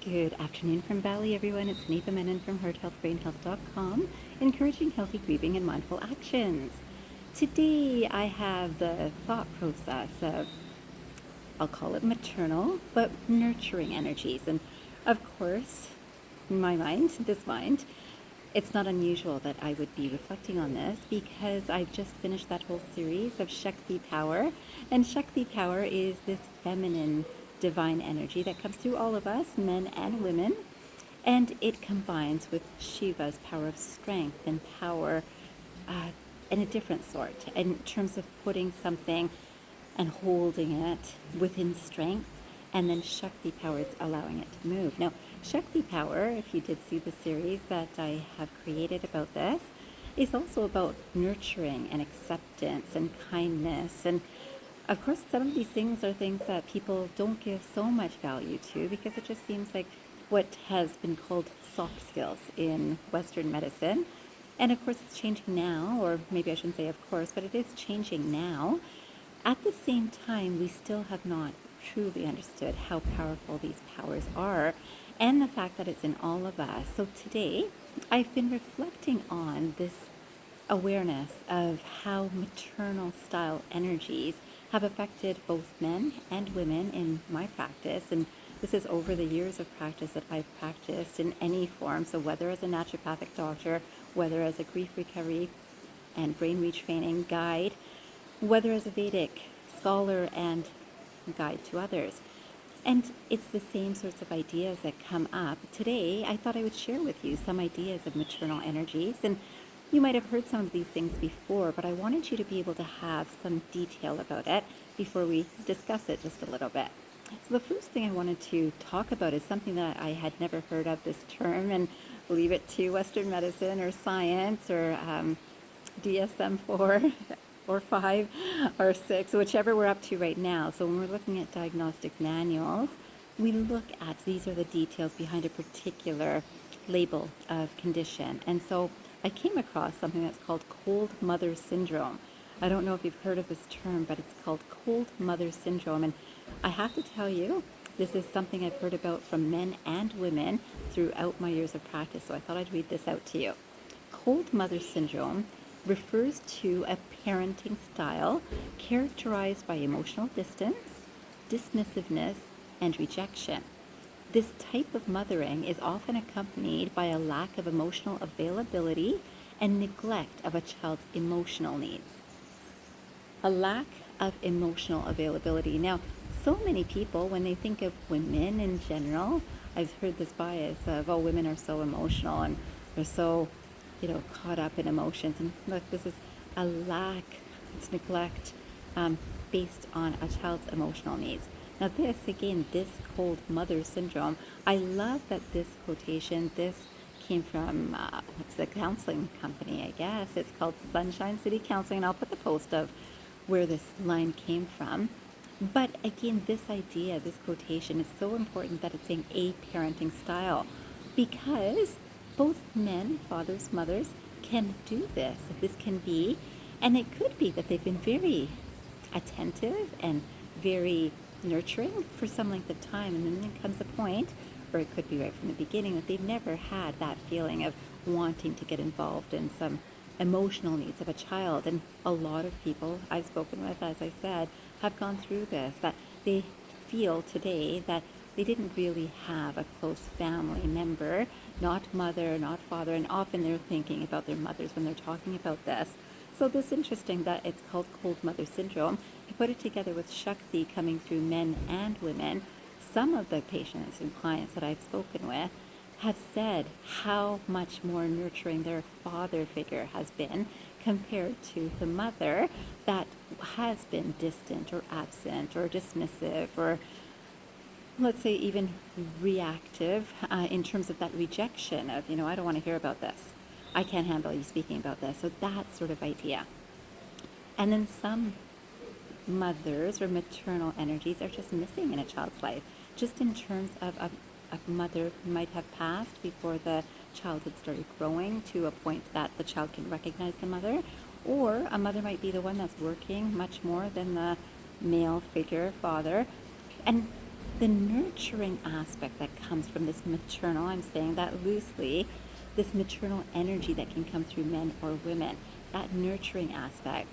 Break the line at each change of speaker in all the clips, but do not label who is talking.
Good afternoon from Bali, everyone. It's Neva Menon from hearthealthbrainhealth.com, encouraging healthy grieving and mindful actions. Today, I have the thought process of, I'll call it maternal, but nurturing energies. And of course, in my mind, this mind, it's not unusual that I would be reflecting on this because I've just finished that whole series of Shakti Power. And Shakti Power is this feminine divine energy that comes through all of us, men and women. And it combines with Shiva's power of strength and power uh, in a different sort, in terms of putting something and holding it within strength, and then Shakti power is allowing it to move. Now, Shakti power, if you did see the series that I have created about this, is also about nurturing and acceptance and kindness. And of course, some of these things are things that people don't give so much value to because it just seems like what has been called soft skills in Western medicine. And of course, it's changing now, or maybe I shouldn't say of course, but it is changing now. At the same time, we still have not truly understood how powerful these powers are and the fact that it's in all of us. So today, I've been reflecting on this awareness of how maternal style energies have affected both men and women in my practice. And this is over the years of practice that I've practiced in any form. So whether as a naturopathic doctor, whether as a grief recovery and brain retraining guide, whether as a Vedic scholar and guide to others. And it's the same sorts of ideas that come up. Today, I thought I would share with you some ideas of maternal energies. And you might have heard some of these things before, but I wanted you to be able to have some detail about it before we discuss it just a little bit. So the first thing I wanted to talk about is something that I had never heard of, this term, and leave it to Western medicine or science or DSM-4 or 5 or 6, whichever we're up to right now. So when we're looking at diagnostic manuals, we look at these are the details behind a particular label of condition. And so I came across something that's called cold mother syndrome. I don't know if you've heard of this term, but it's called cold mother syndrome. And I have to tell you, this is something I've heard about from men and women throughout my years of practice. So I thought I'd read this out to you. Cold mother syndrome refers to a parenting style characterized by emotional distance, dismissiveness, and rejection. This type of mothering is often accompanied by a lack of emotional availability and neglect of a child's emotional needs. A lack of emotional availability. Now, so many people, when they think of women in general, I've heard this bias of, oh, women are so emotional and they're so caught up in emotions. And look, this is a lack, it's neglect based on a child's emotional needs. Now this, again, this cold mother syndrome, I love that this quotation, this came from, what's the counseling company, I guess. It's called Sunshine City Counseling, and I'll put the post of where this line came from. But again, this idea, this quotation is so important that it's saying a parenting style because both men, fathers, mothers, can do this. This can be, and it could be that they've been very attentive and very nurturing for some length of time, and then there comes a point, or it could be right from the beginning, that they've never had that feeling of wanting to get involved in some emotional needs of a child. And a lot of people I've spoken with, as I said, have gone through this, that they feel today that they didn't really have a close family member, not mother, not father, and often they're thinking about their mothers when they're talking about this. So this is interesting that it's called cold mother syndrome. I put it together with Shakti coming through men and women. Some of the patients and clients that I've spoken with have said how much more nurturing their father figure has been compared to the mother that has been distant or absent or dismissive or, let's say, even reactive in terms of that rejection of, I don't want to hear about this. I can't handle you speaking about this. So that sort of idea. And then some mothers or maternal energies are just missing in a child's life, just in terms of a mother might have passed before the child had started growing to a point that the child can recognize the mother, or a mother might be the one that's working much more than the male figure, father. And the nurturing aspect that comes from this maternal, I'm saying that loosely, this maternal energy that can come through men or women, that nurturing aspect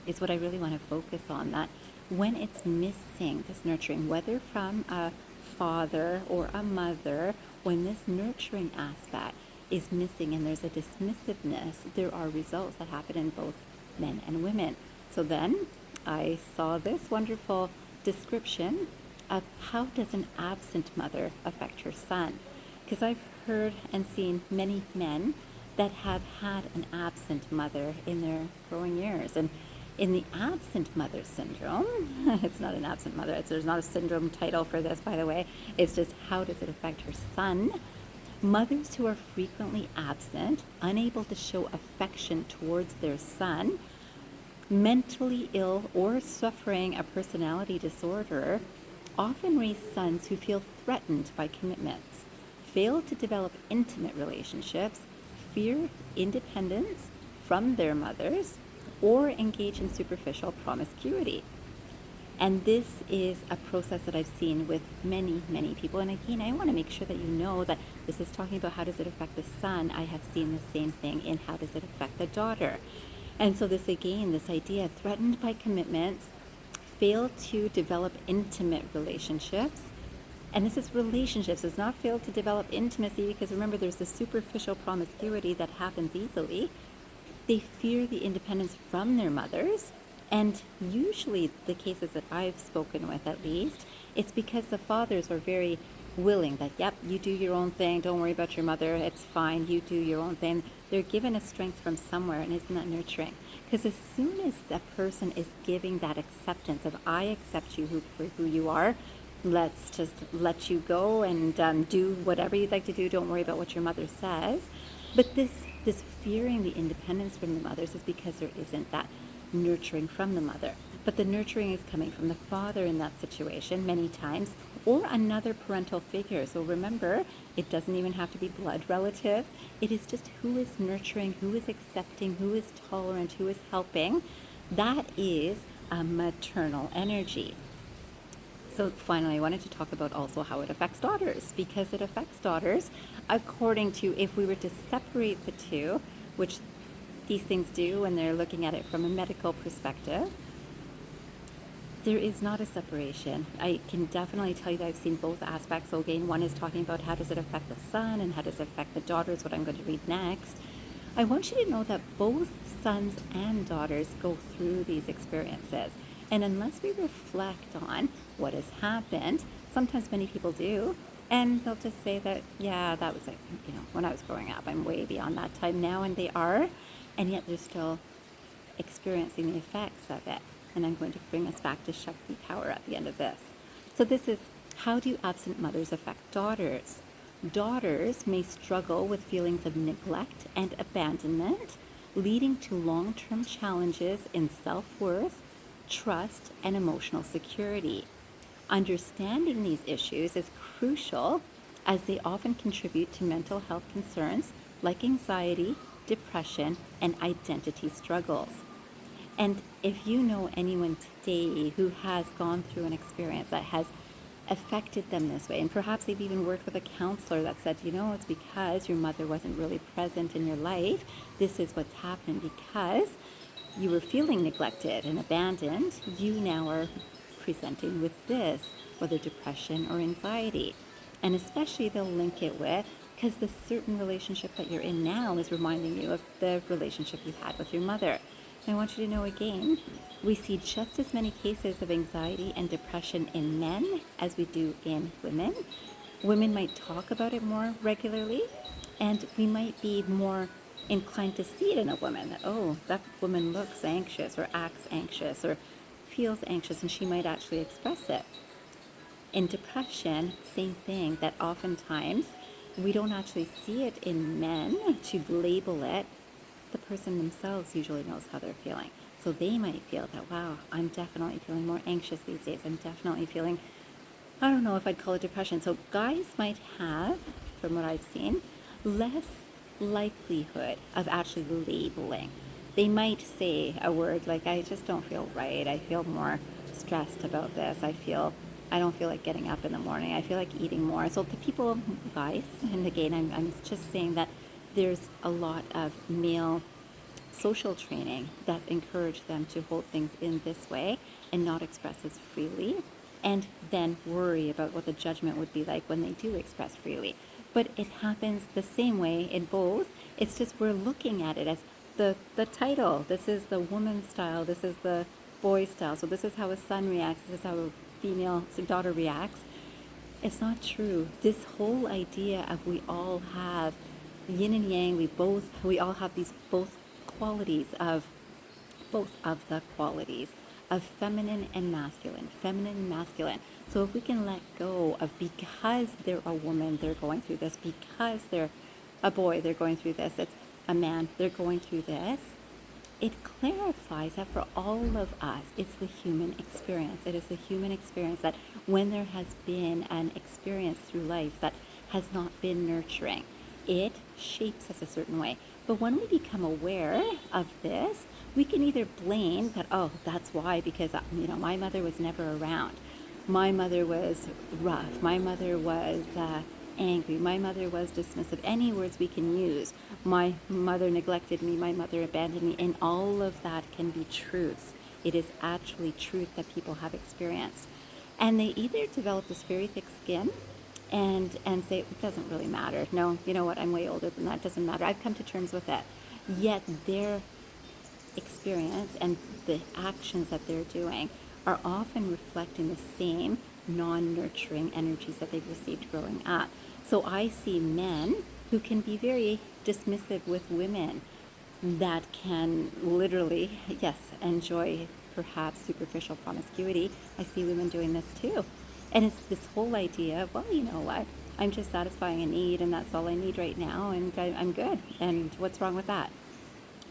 is what I really want to focus on. That when it's missing, this nurturing, whether from a father or a mother, when this nurturing aspect is missing and there's a dismissiveness, there are results that happen in both men and women. So then I saw this wonderful description of how does an absent mother affect her son. Because I've heard and seen many men that have had an absent mother in their growing years. And in the absent mother syndrome, it's not an absent mother, there's not a syndrome title for this, by the way, it's just how does it affect her son. Mothers who are frequently absent, unable to show affection towards their son, mentally ill or suffering a personality disorder, often raise sons who feel threatened by commitments, fail to develop intimate relationships, fear independence from their mothers, or engage in superficial promiscuity. And this is a process that I've seen with many, many people. And again, I want to make sure that you know that this is talking about how does it affect the son. I have seen the same thing in how does it affect the daughter. And so this again, this idea, threatened by commitments, fail to develop intimate relationships. And this is relationships. It's not failed to develop intimacy, because remember, there's the superficial promiscuity that happens easily. They fear the independence from their mothers. And usually the cases that I've spoken with, at least, it's because the fathers are very willing that, yep, you do your own thing. Don't worry about your mother. It's fine. You do your own thing. They're given a strength from somewhere, and isn't that nurturing? Because as soon as the person is giving that acceptance of, I accept you for who you are, let's just let you go and do whatever you'd like to do. Don't worry about what your mother says. But this fearing the independence from the mothers is because there isn't that nurturing from the mother. But the nurturing is coming from the father in that situation many times, or another parental figure. So remember, it doesn't even have to be blood relative. It is just who is nurturing, who is accepting, who is tolerant, who is helping. That is a maternal energy. So finally, I wanted to talk about also how it affects daughters, because it affects daughters according to, if we were to separate the two, which these things do when they're looking at it from a medical perspective, there is not a separation. I can definitely tell you that I've seen both aspects. So again, one is talking about how does it affect the son and how does it affect the daughters, what I'm going to read next. I want you to know that both sons and daughters go through these experiences. And unless we reflect on what has happened, sometimes many people do, and they'll just say that, yeah, that was like, when I was growing up, I'm way beyond that time now, and they are, and yet they're still experiencing the effects of it. And I'm going to bring us back to Shakti power at the end of this. So this is, how do absent mothers affect daughters? Daughters may struggle with feelings of neglect and abandonment, leading to long-term challenges in self-worth, trust, and emotional security. Understanding these issues is crucial, as they often contribute to mental health concerns like anxiety, depression, and identity struggles. And if you know anyone today who has gone through an experience that has affected them this way, and perhaps they've even worked with a counselor that said, it's because your mother wasn't really present in your life, this is what's happened because you were feeling neglected and abandoned, you now are presenting with this, whether depression or anxiety. And especially they'll link it with, because the certain relationship that you're in now is reminding you of the relationship you had with your mother. And I want you to know again, we see just as many cases of anxiety and depression in men as we do in women. Women might talk about it more regularly, and we might be more inclined to see it in a woman, that, oh, that woman looks anxious or acts anxious or feels anxious, and she might actually express it. In depression, same thing, that oftentimes we don't actually see it in men to label it. The person themselves usually knows how they're feeling. So they might feel that, wow, I'm definitely feeling more anxious these days. I'm definitely feeling, I don't know if I'd call it depression. So guys might have, from what I've seen, less likelihood of actually labeling. They might say a word like, I just don't feel right. I feel more stressed about this. I feel I don't feel like getting up in the morning. I feel like eating more. So to people, guys, and again, I'm just saying that there's a lot of male social training that encourage them to hold things in this way and not express as freely, and then worry about what the judgment would be like when they do express freely. But it happens the same way in both. It's just we're looking at it as the title. This is the woman style. This is the boy style. So this is how a son reacts. This is how a female daughter reacts. It's not true. This whole idea of we all have yin and yang, we all have these both of the qualities of feminine and masculine. So if we can let go of because they're a woman, they're going through this, because they're a boy, they're going through this, it's a man, they're going through this, it clarifies that for all of us, it's the human experience. It is the human experience that when there has been an experience through life that has not been nurturing, it shapes us a certain way. But when we become aware of this, we can either blame that, oh, that's why, because, my mother was never around. My mother was rough. My mother was angry. My mother was dismissive. Any words we can use. My mother neglected me. My mother abandoned me. And all of that can be truths. It is actually truth that people have experienced. And they either develop this very thick skin and say, it doesn't really matter. No, you know what? I'm way older than that. It doesn't matter. I've come to terms with it. Yet their experience and the actions that they're doing are often reflecting the same non-nurturing energies that they've received growing up. So I see men who can be very dismissive with women that can literally, yes, enjoy perhaps superficial promiscuity. I see women doing this too. And it's this whole idea of, well, you know what? I'm just satisfying a need and that's all I need right now and I'm good. And what's wrong with that?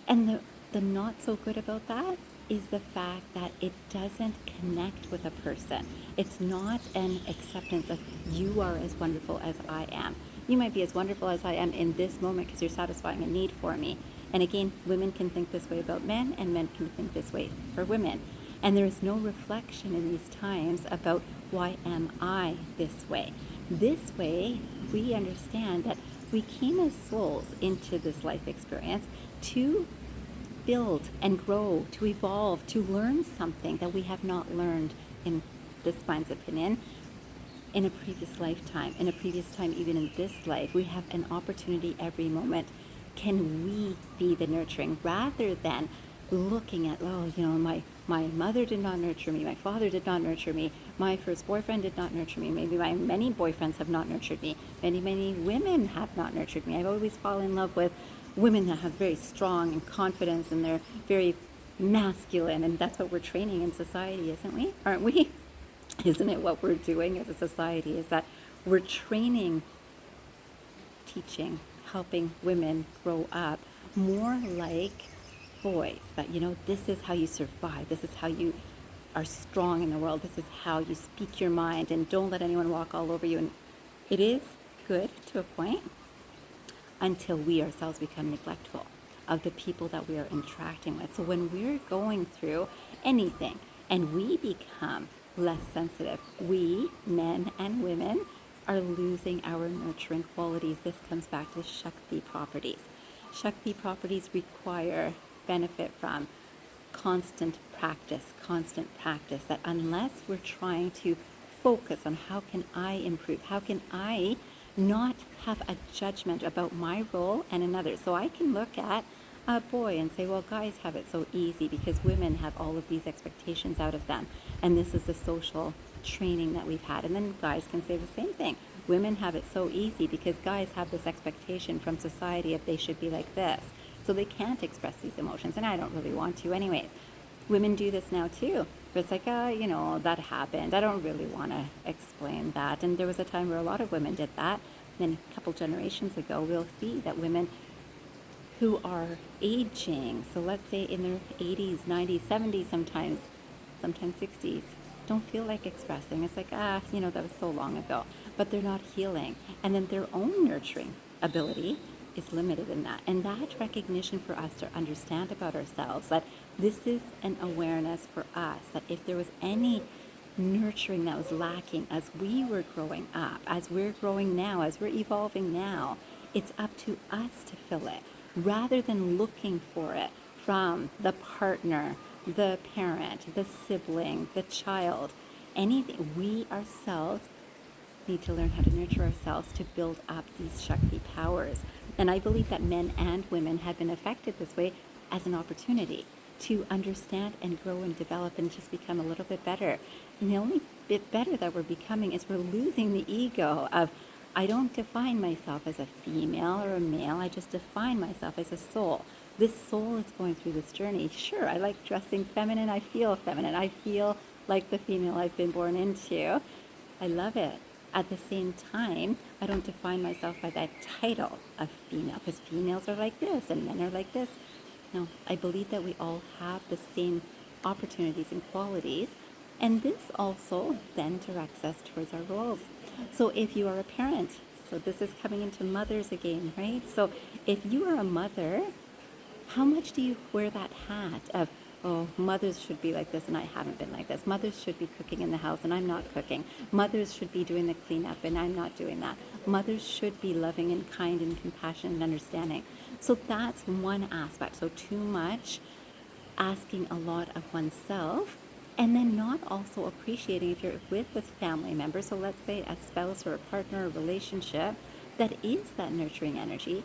And the not so good about that is the fact that it doesn't connect with a person. It's not an acceptance of you are as wonderful as I am. You might be as wonderful as I am in this moment because you're satisfying a need for me. And again, women can think this way about men and men can think this way for women. And there is no reflection in these times about why am I this way. This way, we understand that we came as souls into this life experience to build and grow, to evolve, to learn something that we have not learned, in this spine's opinion, in a previous lifetime, in a previous time, even in this life. We have an opportunity every moment. Can we be the nurturing rather than looking at, oh, my mother did not nurture me, my father did not nurture me, my first boyfriend did not nurture me, maybe my many boyfriends have not nurtured me, many women have not nurtured me. I've always fallen in love with women that have very strong and confidence and they're very masculine, and that's what we're training in society, isn't we? Aren't we? Isn't it what we're doing as a society, is that we're training, teaching, helping women grow up more like boys, that, this is how you survive, this is how you are strong in the world, this is how you speak your mind and don't let anyone walk all over you. And it is good to a point until we ourselves become neglectful of the people that we are interacting with. So when we're going through anything and we become less sensitive, we, men and women, are losing our nurturing qualities. This comes back to Shakti properties. Shakti properties benefit from constant practice, that unless we're trying to focus on how can I improve, how can I not have a judgment about my role and another. So I can look at a boy and say, well, guys have it so easy because women have all of these expectations out of them. And this is the social training that we've had. And then guys can say the same thing. Women have it so easy because guys have this expectation from society if they should be like this. So they can't express these emotions. And I don't really want to anyways. Women do this now too. But it's like, that happened. I don't really want to explain that. And there was a time where a lot of women did that. And then a couple generations ago, we'll see that women who are aging, so let's say in their 80s, 90s, 70s sometimes 60s, don't feel like expressing. It's like, that was so long ago. But they're not healing. And then their own nurturing ability is limited in that. And that recognition for us to understand about ourselves, that this is an awareness for us, that if there was any nurturing that was lacking as we were growing up, as we're growing now, as we're evolving now. It's up to us to fill it rather than looking for it from the partner, the parent, the sibling, the child. Anything, we ourselves need to learn how to nurture ourselves to build up these Shakti powers. And I believe that men and women have been affected this way as an opportunity to understand and grow and develop and just become a little bit better. And the only bit better that we're becoming is we're losing the ego of, I don't define myself as a female or a male, I just define myself as a soul. This soul is going through this journey. Sure, I like dressing feminine, I feel feminine, I feel like the female I've been born into. I love it. At the same time, I don't define myself by that title of female, because females are like this and men are like this. No, I believe that we all have the same opportunities and qualities, and this also then directs us towards our roles. So if you are a parent, so this is coming into mothers again, right? So if you are a mother, how much do you wear that hat of, oh, mothers should be like this and I haven't been like this. Mothers should be cooking in the house and I'm not cooking. Mothers should be doing the cleanup and I'm not doing that. Mothers should be loving and kind and compassionate and understanding. So that's one aspect. So too much asking a lot of oneself, and then not also appreciating if you're with family members. So let's say a spouse or a partner or relationship that is that nurturing energy.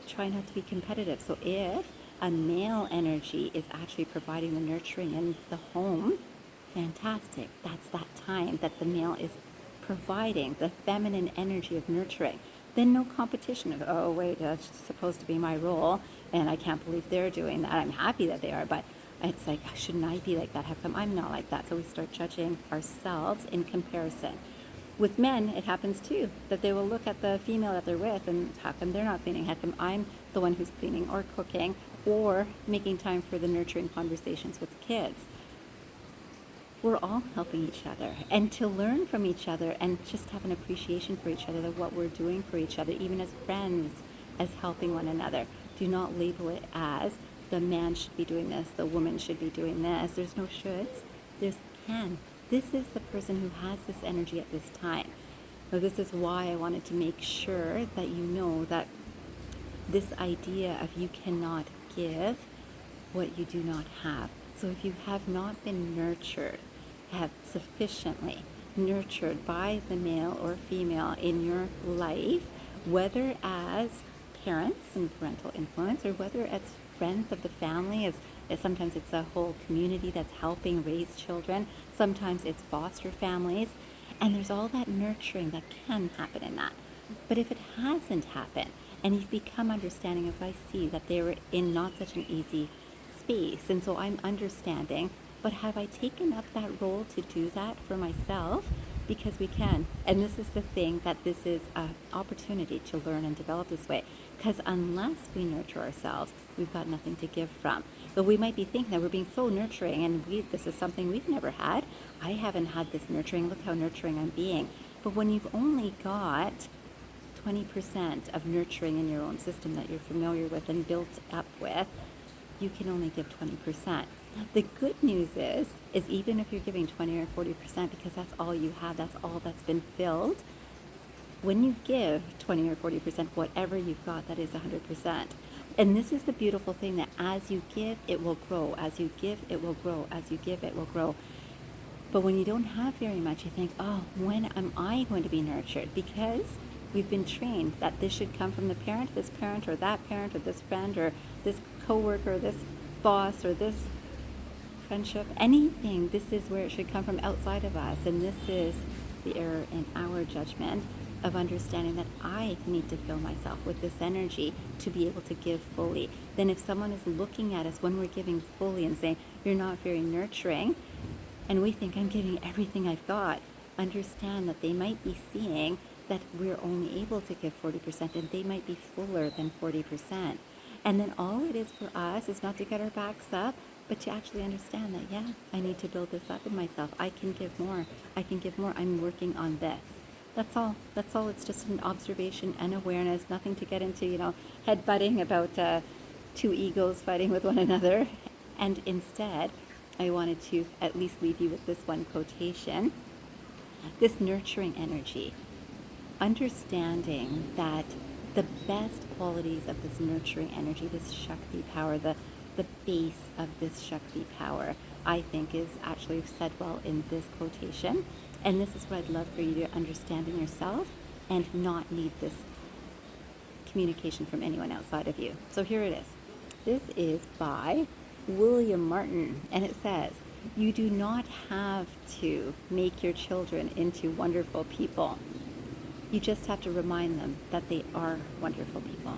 Try not to be competitive. So if a male energy is actually providing the nurturing in the home, fantastic. That's that time that the male is providing the feminine energy of nurturing. Then no competition of, oh, wait, that's supposed to be my role, and I can't believe they're doing that. I'm happy that they are, but it's like, shouldn't I be like that? How come I'm not like that? So we start judging ourselves in comparison. With men, it happens too, that they will look at the female that they're with and how come they're not cleaning? How come I'm the one who's cleaning or cooking or making time for the nurturing conversations with the kids? We're all helping each other, and to learn from each other and just have an appreciation for each other, of what we're doing for each other, even as friends, as helping one another. Do not label it as the man should be doing this, the woman should be doing this. There's no shoulds, there's can. This is the person who has this energy at this time. So this is why I wanted to make sure that you know that this idea of you cannot give what you do not have. So if you have not been nurtured, have sufficiently nurtured by the male or female in your life, whether as parents and parental influence, or whether as friends of the family, as sometimes it's a whole community that's helping raise children, sometimes it's foster families, and there's all that nurturing that can happen in that. But if it hasn't happened, and you've become understanding of, I see that they were in not such an easy space, and so I'm understanding, but have I taken up that role to do that for myself? Because we can. And this is the thing, that this is an opportunity to learn and develop this way. Because unless we nurture ourselves, we've got nothing to give from. But we might be thinking that we're being so nurturing, and this is something we've never had. I haven't had this nurturing. Look how nurturing I'm being. But when you've only got 20% of nurturing in your own system that you're familiar with and built up with, you can only give 20%. The good news is even if you're giving 20 or 40%, because that's all you have, that's all that's been filled, when you give 20 or 40%, whatever you've got, that is 100%. And this is the beautiful thing, that as you give, it will grow. As you give, it will grow. As you give, it will grow. But when you don't have very much, you think, oh, when am I going to be nurtured? Because we've been trained that this should come from the parent, or that parent, or this friend, or this coworker, or this boss, or this friendship, anything. This is where it should come from, outside of us. And this is the error in our judgment of understanding that I need to fill myself with this energy to be able to give fully. Then if someone is looking at us when we're giving fully and saying, you're not very nurturing, and we think, I'm giving everything I've got, understand that they might be seeing that we're only able to give 40%, and they might be fuller than 40%. And then all it is for us is not to get our backs up, but to actually understand that, yeah, I need to build this up in myself. I can give more. I can give more. I'm working on this. That's all. That's all. It's just an observation and awareness. Nothing to get into, head-butting about two egos fighting with one another. And instead, I wanted to at least leave you with this one quotation. This nurturing energy, understanding that the best qualities of this nurturing energy, this Shakti power, the base of this Shakti power, I think is actually said well in this quotation. And this is what I'd love for you to understand in yourself and not need this communication from anyone outside of you. So here it is. This is by William Martin, and it says, "You do not have to make your children into wonderful people. You just have to remind them that they are wonderful people."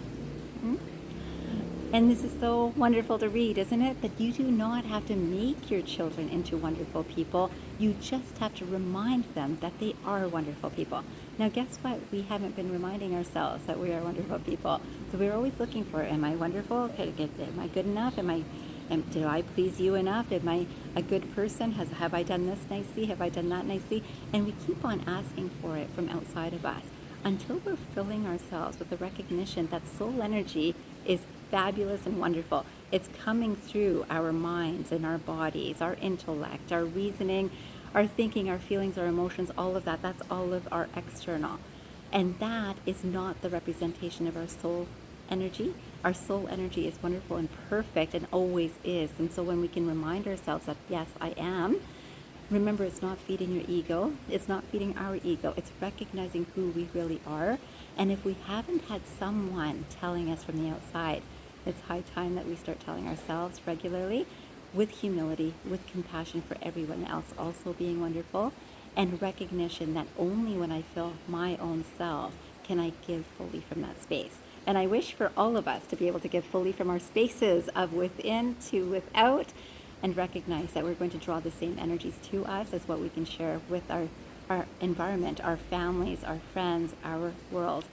And this is so wonderful to read, isn't it? That you do not have to make your children into wonderful people. You just have to remind them that they are wonderful people. Now, guess what? We haven't been reminding ourselves that we are wonderful people. So we're always looking for, am I wonderful? Am I good enough? Did I please you enough? Am I a good person? Have I done this nicely? Have I done that nicely? And we keep on asking for it from outside of us until we're filling ourselves with the recognition that soul energy is fabulous and wonderful. It's coming through our minds and our bodies, our intellect, our reasoning, our thinking, our feelings, our emotions, all of that. That's all of our external. And that is not the representation of our soul energy. Our soul energy is wonderful and perfect and always is. And so when we can remind ourselves that, yes, I am, remember, it's not feeding your ego. It's not feeding our ego. It's recognizing who we really are. And if we haven't had someone telling us from the outside, it's high time that we start telling ourselves regularly, with humility, with compassion for everyone else also being wonderful, and recognition that only when I feel my own self can I give fully from that space. And I wish for all of us to be able to give fully from our spaces of within to without, and recognize that we're going to draw the same energies to us as what we can share with our environment, our families, our friends, our world.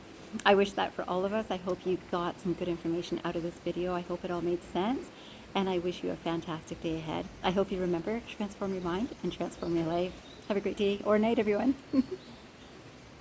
I wish that for all of us. I hope you got some good information out of this video. I hope it all made sense. And I wish you a fantastic day ahead. I hope you remember, transform your mind and transform your life. Have a great day or night, everyone.